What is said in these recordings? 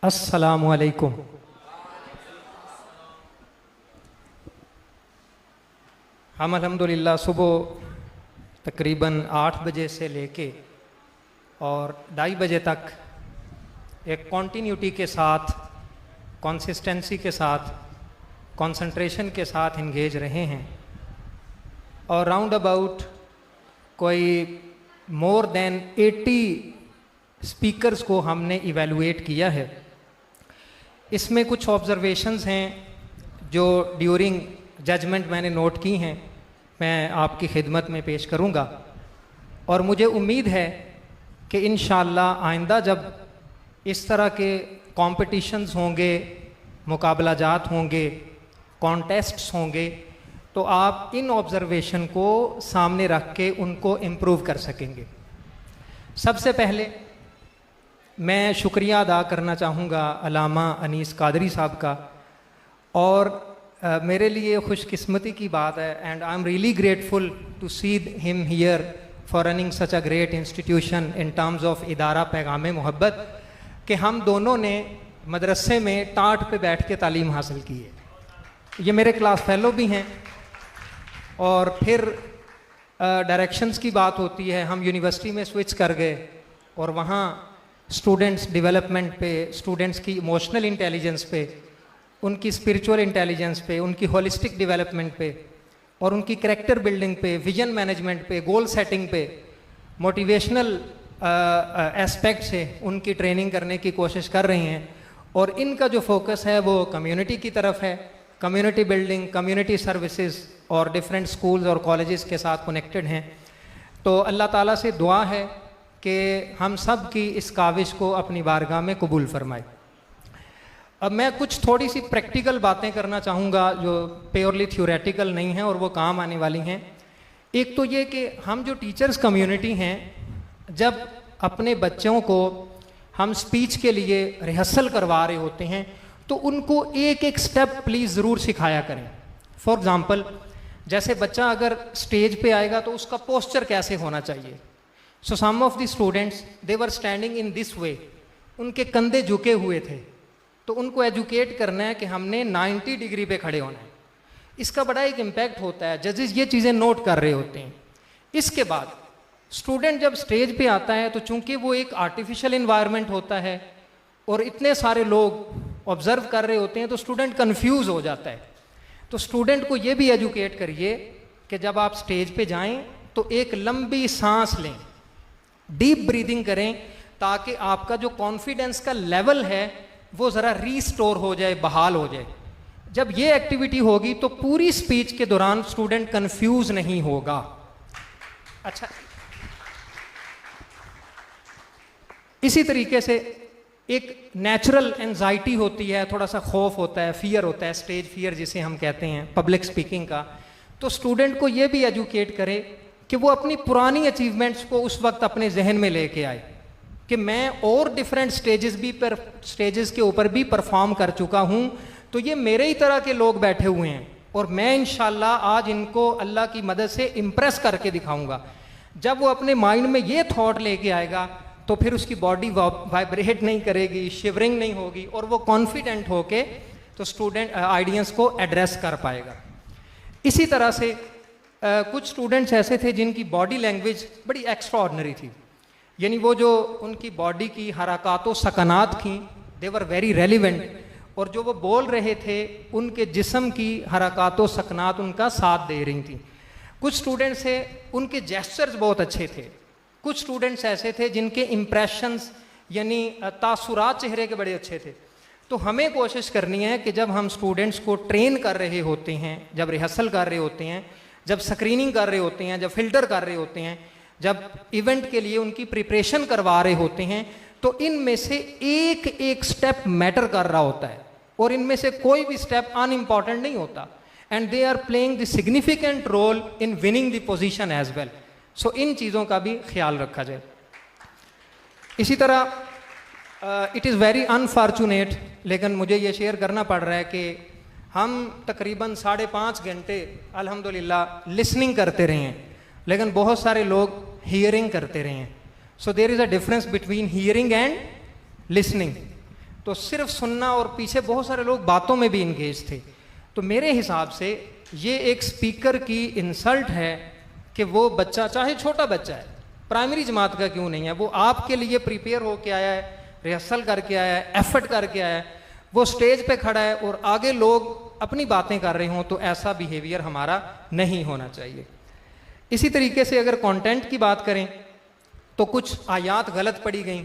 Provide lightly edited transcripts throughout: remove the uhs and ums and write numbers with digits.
अस्सलामु अलैकुम। हम अल्हम्दुलिल्लाह सुबह तकरीबन 8 बजे से लेके और 2:30 बजे तक एक कॉन्टीन्यूटी के साथ, कंसिस्टेंसी के साथ, कंसंट्रेशन के साथ इंगेज रहे हैं और राउंड अबाउट कोई मोर देन 80 स्पीकर्स को हमने इवेलुएट किया है। इसमें कुछ ऑब्जर्वेशंस हैं जो ड्यूरिंग जजमेंट मैंने नोट की हैं, मैं आपकी खिदमत में पेश करूंगा और मुझे उम्मीद है कि इंशाअल्लाह आइंदा जब इस तरह के कॉम्पिटिशन्स होंगे, मुकाबलाजात होंगे, कॉन्टेस्ट्स होंगे, तो आप इन ऑब्जर्वेशन को सामने रख के उनको इम्प्रूव कर सकेंगे। सबसे पहले मैं शुक्रिया अदा करना चाहूँगा अल्लामा अनीस कादरी साहब का, और मेरे लिए खुशकिस्मती की बात है and I am really grateful to see him here for running such a great institution in terms of Idara Paigham मोहब्बत, कि हम दोनों ने मदरसे में टाट पे बैठ के तालीम हासिल की है। ये मेरे क्लास फेलो भी हैं और फिर डायरेक्शंस की बात होती है, हम यूनिवर्सिटी में स्विच कर गए और वहाँ स्टूडेंट्स डेवलपमेंट पे, स्टूडेंट्स की इमोशनल इंटेलिजेंस पे, उनकी स्पिरिचुअल इंटेलिजेंस पे, उनकी होलिस्टिक डेवलपमेंट पे और उनकी कैरेक्टर बिल्डिंग पे, विजन मैनेजमेंट पे, गोल सेटिंग पे, मोटिवेशनल एस्पेक्ट से उनकी ट्रेनिंग करने की कोशिश कर रही हैं और इनका जो फोकस है वो कम्युनिटी की तरफ है, कम्युनिटी बिल्डिंग, कम्युनिटी सर्विसेज और डिफरेंट स्कूल्स और कॉलेजेस के साथ कनेक्टेड हैं। तो अल्लाह ताला से दुआ है कि हम सब की इस काविश को अपनी बारगाह में कबूल फरमाए। अब मैं कुछ थोड़ी सी प्रैक्टिकल बातें करना चाहूँगा जो प्योरली थ्योरेटिकल नहीं हैं और वो काम आने वाली हैं। एक तो ये कि हम जो टीचर्स कम्युनिटी हैं, जब अपने बच्चों को हम स्पीच के लिए रिहर्सल करवा रहे होते हैं तो उनको एक एक स्टेप प्लीज़ ज़रूर सिखाया करें। फॉर एग्ज़ाम्पल, जैसे बच्चा अगर स्टेज पे आएगा तो उसका पोस्चर कैसे होना चाहिए। So some of the students they were standing in this way, उनके कंधे झुके हुए थे, तो उनको एजुकेट करना है कि हमने 90 डिग्री पे खड़े होना है। इसका बड़ा एक इम्पैक्ट होता है, जजेस ये चीज़ें नोट कर रहे होते हैं। इसके बाद स्टूडेंट जब स्टेज पे आता है तो चूंकि वो एक आर्टिफिशियल इन्वायरमेंट होता है और इतने सारे लोग ऑब्जर्व कर रहे होते हैं तो स्टूडेंट कन्फ्यूज़ हो जाता है। तो स्टूडेंट को ये भी एजुकेट करिए कि जब आप स्टेज पे जाएं तो एक लंबी सांस लें, डीप ब्रीदिंग करें, ताकि आपका जो कॉन्फिडेंस का लेवल है वो ज़रा रीस्टोर हो जाए, बहाल हो जाए। जब ये एक्टिविटी होगी तो पूरी स्पीच के दौरान स्टूडेंट कंफ्यूज नहीं होगा। अच्छा, इसी तरीके से एक नेचुरल एंजाइटी होती है, थोड़ा सा खौफ होता है, फियर होता है, स्टेज फियर जिसे हम कहते हैं, पब्लिक स्पीकिंग का। तो स्टूडेंट को ये भी एजुकेट करे कि वो अपनी पुरानी अचीवमेंट्स को उस वक्त अपने जहन में लेके आए कि मैं और डिफरेंट स्टेजेस के ऊपर भी परफॉर्म कर चुका हूँ, तो ये मेरे ही तरह के लोग बैठे हुए हैं और मैं इंशाल्लाह आज इनको अल्लाह की मदद से इम्प्रेस करके दिखाऊंगा। जब वो अपने माइंड में ये थॉट लेके आएगा तो फिर उसकी बॉडी वाइब्रेट नहीं करेगी, शिवरिंग नहीं होगी और वो कॉन्फिडेंट होके तो स्टूडेंट आइडियंस को एड्रेस कर पाएगा। इसी तरह से कुछ स्टूडेंट्स ऐसे थे जिनकी बॉडी लैंग्वेज बड़ी एक्स्ट्राऑर्डिनरी थी, यानी वो जो उनकी बॉडी की हरकत व सकनात थी, दे वर वेरी रेलिवेंट, और जो वो बोल रहे थे उनके जिस्म की हरकत व सकनात उनका साथ दे रही थी। कुछ स्टूडेंट्स थे उनके जेस्चर्स बहुत अच्छे थे, कुछ स्टूडेंट्स ऐसे थे जिनके इम्प्रेशंस यानी तासुरात चेहरे के बड़े अच्छे थे। तो हमें कोशिश करनी है कि जब हम स्टूडेंट्स को ट्रेन कर रहे होते हैं, जब रिहर्सल कर रहे होते हैं, जब स्क्रीनिंग कर रहे होते हैं, जब फिल्टर कर रहे होते हैं, जब इवेंट के लिए उनकी प्रिपरेशन करवा रहे होते हैं, तो इनमें से एक एक स्टेप मैटर कर रहा होता है और इनमें से कोई भी स्टेप अनइम्पॉर्टेंट नहीं होता, and they are playing the significant role in winning the position as well. So इन चीज़ों का भी ख्याल रखा जाए। इसी तरह इट इज़ वेरी अनफॉर्चुनेट, लेकिन मुझे ये शेयर करना पड़ रहा है कि हम तकरीबन 5.5 घंटे अल्हम्दुलिल्लाह लिसनिंग करते रहे हैं, लेकिन बहुत सारे लोग हियरिंग करते रहे हैं। So there is a difference between hearing and listening. तो सिर्फ सुनना, और पीछे बहुत सारे लोग बातों में भी इंगेज थे। तो मेरे हिसाब से ये एक स्पीकर की इंसल्ट है कि वो बच्चा, चाहे छोटा बच्चा है, प्राइमरी जमात का क्यों नहीं है, वो आपके लिए प्रिपेयर होके आया है, रिहर्सल करके आया है, एफर्ट करके आया है, वो स्टेज पे खड़ा है और आगे लोग अपनी बातें कर रहे हों, तो ऐसा बिहेवियर हमारा नहीं होना चाहिए। इसी तरीके से अगर कंटेंट की बात करें तो कुछ आयात गलत पढ़ी गई।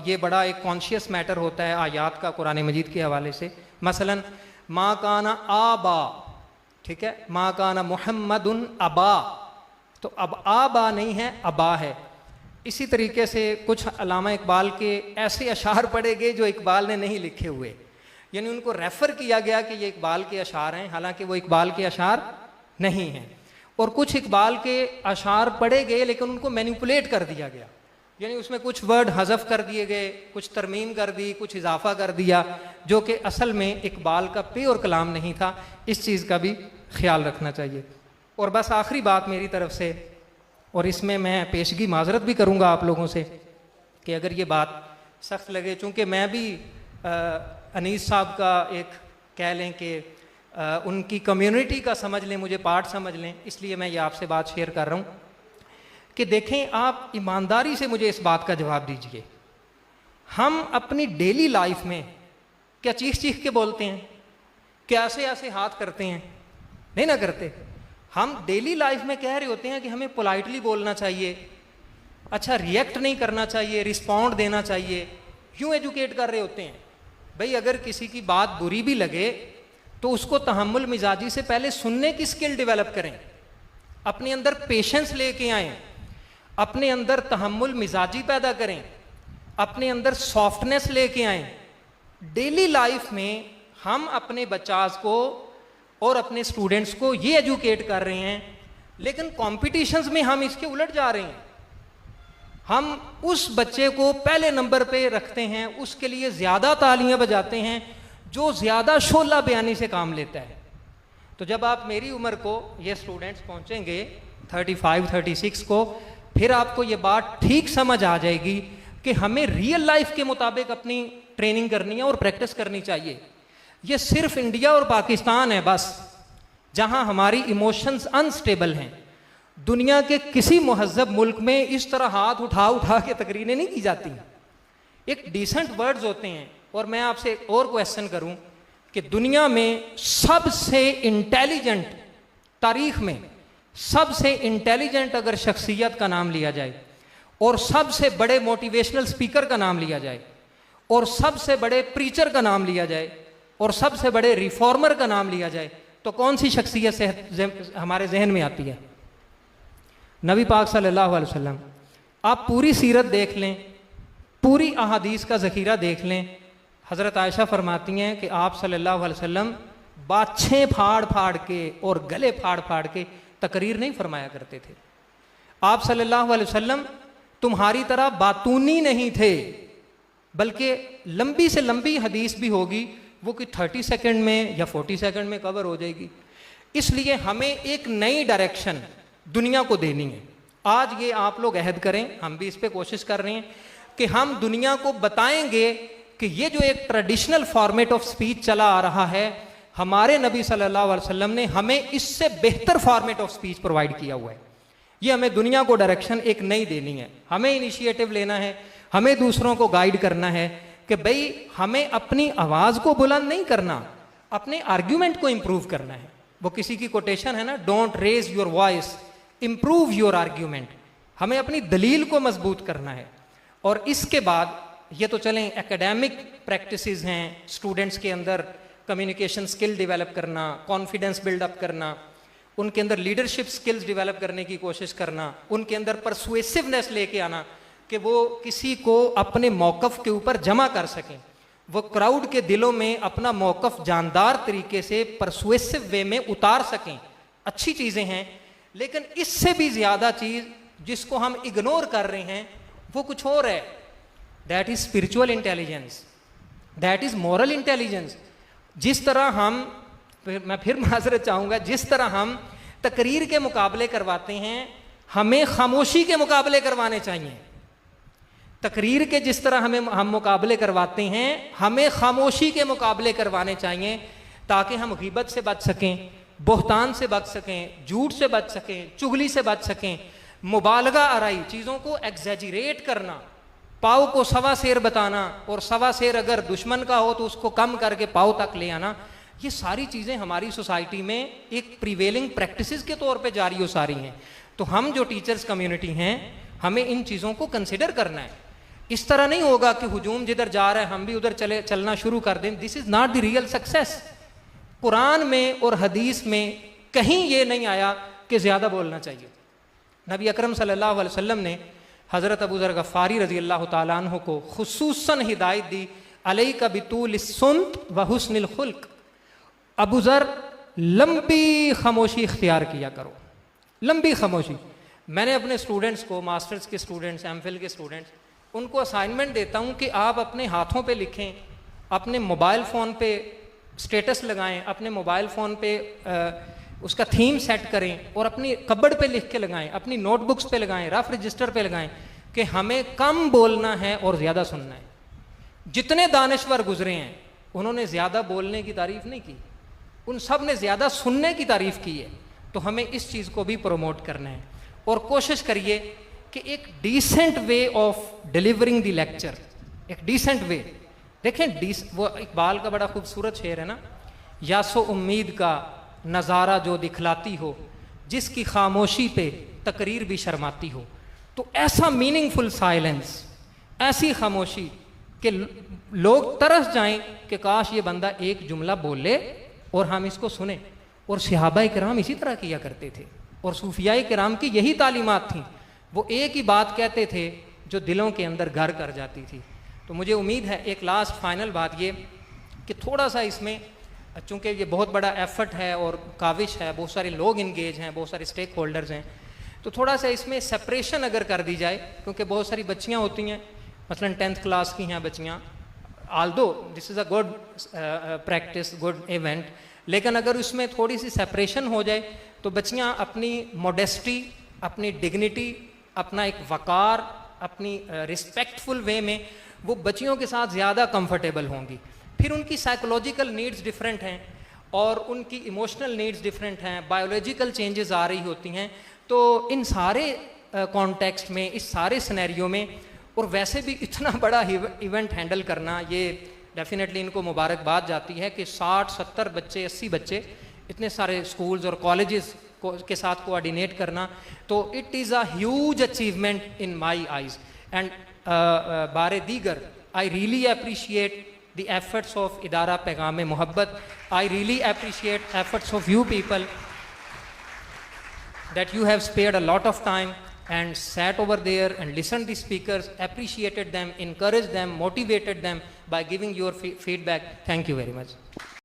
ये बड़ा एक कॉन्शियस मैटर होता है आयात का कुरान मजीद के हवाले से। मसलन मा काना आबा, ठीक है, मा काना मुहम्मदुन अबा, तो अब आबा नहीं है, अबा है। इसी तरीके से कुछ अल्लामा इकबाल के ऐसे अशार पढ़े गए जो इकबाल ने नहीं लिखे हुए, यानी उनको रेफ़र किया गया कि ये इकबाल के अशार हैं, हालांकि वो इकबाल के अशार नहीं हैं। और कुछ इकबाल के अशार पढ़े गए लेकिन उनको मैनिपुलेट कर दिया गया, यानी उसमें कुछ वर्ड हज़फ कर दिए गए, कुछ तरमीम कर दी, कुछ इजाफा कर दिया, जो कि असल में इकबाल का प्योर कलाम नहीं था। इस चीज़ का भी ख्याल रखना चाहिए। और बस आखिरी बात मेरी तरफ से, और इसमें मैं पेशगी माजरत भी करूँगा आप लोगों से कि अगर ये बात सख्त लगे, चूँकि मैं भी अनीस साहब का एक कह लें कि उनकी कम्युनिटी का समझ लें, मुझे पार्ट समझ लें, इसलिए मैं ये आपसे बात शेयर कर रहा हूँ कि देखें, आप ईमानदारी से मुझे इस बात का जवाब दीजिए, हम अपनी डेली लाइफ में क्या चीख चीख के बोलते हैं, क्या ऐसे ऐसे हाथ करते हैं? नहीं ना करते। हम डेली लाइफ में कह रहे होते हैं कि हमें पोलाइटली बोलना चाहिए, अच्छा रिएक्ट नहीं करना चाहिए, रिस्पॉन्ड देना चाहिए, यूँ एजुकेट कर रहे होते हैं। भाई अगर किसी की बात बुरी भी लगे तो उसको तहम्मुल मिजाजी से पहले सुनने की स्किल डेवलप करें, अपने अंदर पेशेंस लेके आएँ, अपने अंदर तहम्मुल मिजाजी पैदा करें, अपने अंदर सॉफ्टनेस लेके आएँ। डेली लाइफ में हम अपने बच्चास को और अपने स्टूडेंट्स को ये एजुकेट कर रहे हैं, लेकिन कॉम्पिटिशन्स में हम इसके उलट जा रहे हैं। हम उस बच्चे को पहले नंबर पे रखते हैं, उसके लिए ज़्यादा तालियां बजाते हैं जो ज़्यादा शोला बयानी से काम लेता है। तो जब आप मेरी उम्र को, ये स्टूडेंट्स पहुंचेंगे 35, 36 को, फिर आपको ये बात ठीक समझ आ जाएगी कि हमें रियल लाइफ के मुताबिक अपनी ट्रेनिंग करनी है और प्रैक्टिस करनी चाहिए। ये सिर्फ इंडिया और पाकिस्तान है बस जहां हमारी इमोशंस अनस्टेबल हैं। दुनिया के किसी मुहज़्ज़ब मुल्क में इस तरह हाथ उठा उठा के तकरीरें नहीं की जाती। एक डिसेंट वर्ड्स होते हैं। और मैं आपसे एक और क्वेश्चन करूं कि दुनिया में सबसे इंटेलिजेंट, तारीख में सबसे इंटेलिजेंट अगर शख्सियत का नाम लिया जाए, और सबसे बड़े मोटिवेशनल स्पीकर का नाम लिया जाए, और सबसे बड़े प्रीचर का नाम लिया जाए, और सबसे बड़े रिफॉर्मर का नाम लिया जाए, तो कौन सी शख्सियत से हमारे जहन में आती है? नबी पाक सल्लल्लाहु अलैहि वसल्लम। आप पूरी सीरत देख लें, पूरी अहादीस का ज़ख़ीरा देख लें। हज़रत आयशा फरमाती हैं कि आप सल्लल्लाहु अलैहि वसल्लम बाछें फाड़ फाड़ के और गले फाड़ फाड़ के तकरीर नहीं फरमाया करते थे। आप सल्लल्लाहु अलैहि वसल्लम तुम्हारी तरह बातूनी नहीं थे, बल्कि लंबी से लंबी हदीस भी होगी वो कि 30 सेकंड में या 40 सेकंड में कवर हो जाएगी। इसलिए हमें एक नई डायरेक्शन दुनिया को देनी है। आज ये आप लोग अहद करें, हम भी इस पे कोशिश कर रहे हैं कि हम दुनिया को बताएंगे कि ये जो एक ट्रेडिशनल फॉर्मेट ऑफ स्पीच चला आ रहा है, हमारे नबी सल्लल्लाहु अलैहि वसल्लम ने हमें इससे बेहतर फॉर्मेट ऑफ स्पीच प्रोवाइड किया हुआ है। ये हमें दुनिया को डायरेक्शन एक नई देनी है, हमें इनिशिएटिव लेना है, हमें दूसरों को गाइड करना है कि भाई हमें अपनी आवाज़ को बुलंद नहीं करना, अपने आर्ग्यूमेंट को इम्प्रूव करना है। वो किसी की कोटेशन है ना, don't raise your voice, improve your argument. हमें अपनी दलील को मजबूत करना है। और इसके बाद ये तो चलें एकेडमिक प्रैक्टिसेस हैं, स्टूडेंट्स के अंदर कम्युनिकेशन स्किल डेवलप करना, कॉन्फिडेंस बिल्डअप करना, उनके अंदर लीडरशिप स्किल्स डेवलप करने की कोशिश करना, उनके अंदर परसुएसिवनेस लेके आना कि वो किसी को अपने मौक़िफ़ के ऊपर जमा कर सकें, वो क्राउड के दिलों में अपना मौक़िफ़ जानदार तरीके से परसुएसिव वे में उतार सकें। अच्छी चीज़ें हैं, लेकिन इससे भी ज़्यादा चीज़ जिसको हम इग्नोर कर रहे हैं वो कुछ और है। That is spiritual intelligence, that is moral intelligence. जिस तरह हम, मैं फिर माजरत चाहूँगा, जिस तरह हम तकरीर के मुकाबले करवाते हैं, हमें खामोशी के मुकाबले करवाने चाहिए। तकरीर के जिस तरह हम मुकाबले करवाते हैं, हमें खामोशी के मुकाबले करवाने चाहिए ताकि हम ग़ीबत से बच सकें, बोहतान से बच सकें, झूठ से बच सकें, चुगली से बच सकें, मुबालगा आराई, चीज़ों को एग्जैजरेट करना, पाव को सवा शेर बताना, और सवा शेर अगर दुश्मन का हो तो उसको कम करके पाव तक ले आना, ये सारी चीज़ें हमारी सोसाइटी में एक प्रिवेलिंग प्रैक्टिसेस के तौर पे जारी हो सारी हैं। तो हम जो टीचर्स कम्युनिटी हैं, हमें इन चीज़ों को कंसिडर करना है। इस तरह नहीं होगा कि हुजूम जिधर जा रहा है हम भी उधर चलना शुरू कर दें। This is not the real success. Quran में और हदीस में कहीं ये नहीं आया कि ज़्यादा बोलना चाहिए। नबी अकरम सल्लल्लाहु अलैहि वसल्लम ने हज़रत अबू ज़र गफ़ारी रज़ी अल्लाह ताला अन्हु को खुसूसन हिदायत दी, अलैका बितूल सुन्त व हुस्निल खुल्क। अबू ज़र, लंबी खामोशी इख्तियार किया करो, लंबी खामोशी। मैंने अपने स्टूडेंट्स को, मास्टर्स के स्टूडेंट्स, एमफिल के स्टूडेंट्स, उनको असाइनमेंट देता हूँ कि आप अपने हाथों पे लिखें, अपने मोबाइल फ़ोन पे स्टेटस लगाएं, अपने मोबाइल फ़ोन पे उसका थीम सेट करें और अपनी कबर्ड पे लिख के लगाएं, अपनी नोटबुक्स पे लगाएं, रफ रजिस्टर पे लगाएं कि हमें कम बोलना है और ज़्यादा सुनना है। जितने दानिश्वर गुजरे हैं उन्होंने ज़्यादा बोलने की तारीफ़ नहीं की, उन सब ने ज़्यादा सुनने की तारीफ़ की है। तो हमें इस चीज़ को भी प्रमोट करना है और कोशिश करिए कि एक decent way of delivering the lecture, एक डिसेंट वे। देखें, वो इकबाल का बड़ा खूबसूरत शेर है ना, यासो उम्मीद का नज़ारा जो दिखलाती हो, जिसकी खामोशी पे तकरीर भी शर्माती हो। तो ऐसा मीनिंगफुल साइलेंस, ऐसी खामोशी कि लोग तरस जाएं कि काश ये बंदा एक जुमला बोले और हम इसको सुने। और सहाबाए किराम इसी तरह किया करते थे और सूफियाए किराम की यही तालीमात थी। वो एक ही बात कहते थे जो दिलों के अंदर घर कर जाती थी। तो मुझे उम्मीद है, एक लास्ट फाइनल बात ये कि थोड़ा सा इसमें, चूँकि ये बहुत बड़ा एफर्ट है और काविश है, बहुत सारे लोग इंगेज हैं, बहुत सारे स्टेक होल्डर्स हैं, तो थोड़ा सा इसमें सेपरेशन अगर कर दी जाए, क्योंकि बहुत सारी बच्चियाँ होती हैं, मसलन 10th क्लास की हैं बच्चियाँ, Aldous this is a good practice, good event, लेकिन अगर उसमें थोड़ी सी सेपरेशन हो जाए तो बच्चियाँ अपनी मॉडेस्टी, अपनी डिग्निटी, अपना एक वक़ार, अपनी रिस्पेक्टफुल वे में वो बच्चियों के साथ ज़्यादा कंफर्टेबल होंगी। फिर उनकी साइकोलॉजिकल नीड्स डिफरेंट हैं और उनकी इमोशनल नीड्स डिफरेंट हैं, बायोलॉजिकल चेंजेस आ रही होती हैं। तो इन सारे कॉन्टेक्स्ट में, इस सारे सिनेरियो में, और वैसे भी इतना बड़ा इवेंट हैंडल करना, ये डेफिनेटली इनको मुबारकबाद जाती है कि 60-70 बच्चे, 80 बच्चे, इतने सारे स्कूल्स और कॉलेजेस के साथ कोऑर्डिनेट करना, तो it is a huge achievement in my eyes. And बारे दीगर, I really appreciate the efforts of Idara Paigaam Mohabbat. I really appreciate efforts of you people that you have spared a lot of time and sat over there and listened the speakers, appreciated them, encouraged them, motivated them by giving your feedback. Thank you very much.